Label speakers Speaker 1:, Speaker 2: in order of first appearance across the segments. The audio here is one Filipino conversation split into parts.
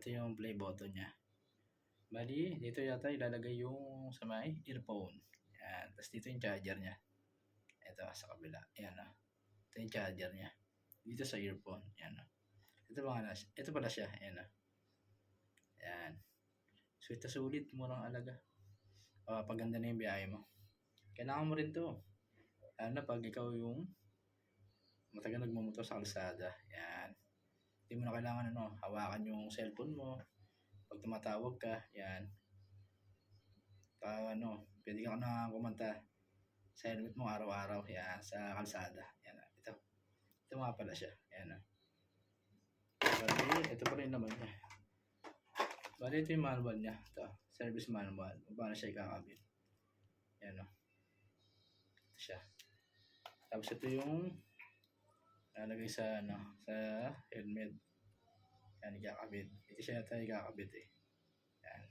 Speaker 1: ito yung play button niya. Bali, dito yata ilalagay yung sa may earphone. Yan. Tapos dito yung charger niya. Ito sa kabila. Yan o. Ito yung charger niya. Dito sa earphone. Yan o. Ito pala siya. Yan o. Yan. Sweet na sulit. Murang alaga. Paganda na yung biyahe mo. Kailangan mo rin to. Lalo na pag ikaw yung matagal nagmumotor sa kalsada. Yan. Hindi mo na kailangan hawakan yung cellphone mo. Pag tumatawag ka, yan. Pwede ka na kumanta sa helmet mo araw-araw. Yan, sa kalsada. Yan. Ito nga pala siya. Yan. Bali, ito pa rin naman niya. Bali, ito yung manual niya. Ito, service manual. Kung paano siya ikakabit. Yan. Ito siya. Tapos ito yung nalagay sa helmet. Yan, ikakabit. Ito siya natin ikakabit eh. Yan.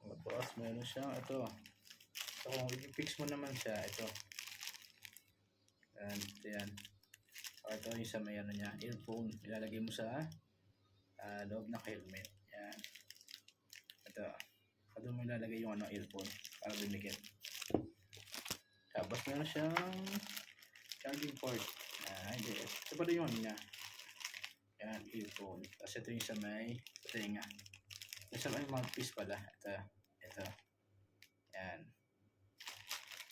Speaker 1: Tapos, meron siyang ito. So, kung i-fix mo naman siya, ito. Yan, ito yan. So, ito yung sa may niya, earphone. Ilalagay mo sa loob ng helmet. Yan. Ito. Ito mo ilalagay yung earphone para dumikit. Tapos, meron siyang charging port. Hindi. Ito pa rin yung niya. Yan, earphone. Tapos ito yung sa may tenga. Yung sa may mouthpiece pala. Ito. Yan.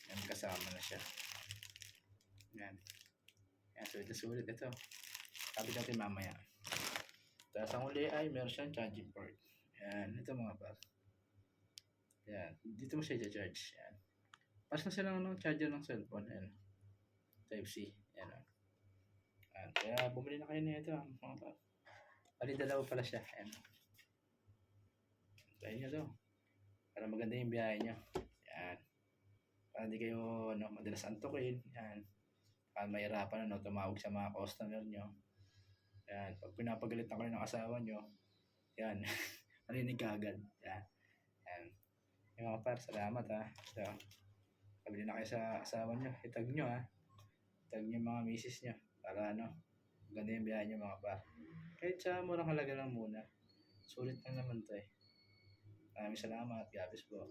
Speaker 1: Yan, kasama na siya. Yan. Yan, sulit ito. Sabi natin mamaya. Tapos ang uli ay meron siyang charging port. Yan, ito mga par. Yan, dito mo siya i-charge. Yan. Pas na silang charger ng cellphone. Yan. Type-C. Yan. Yan. Kaya bumili na kayo na ito mga par. Bali, dalawa pala siya. Yan. Try nyo to. Para maganda yung biyahe nyo. Yan. Para hindi kayo madalas antukin. Yan. Para mahirapan tumawag sa mga customer nyo. Yan. Pag pinapagalit na kayo ng asawa nyo, yan. Marinig ka agad. Yan. Yan. Yung mga par, salamat ha. So, kabili na kayo sa asawa nyo. Itag nyo ha. Itag nyo yung mga misis nyo. Para maganda yung biyahe nyo mga par. Kahit sa murang halaga lang muna. Sulit lang naman to eh. Maraming salamat. God bless po.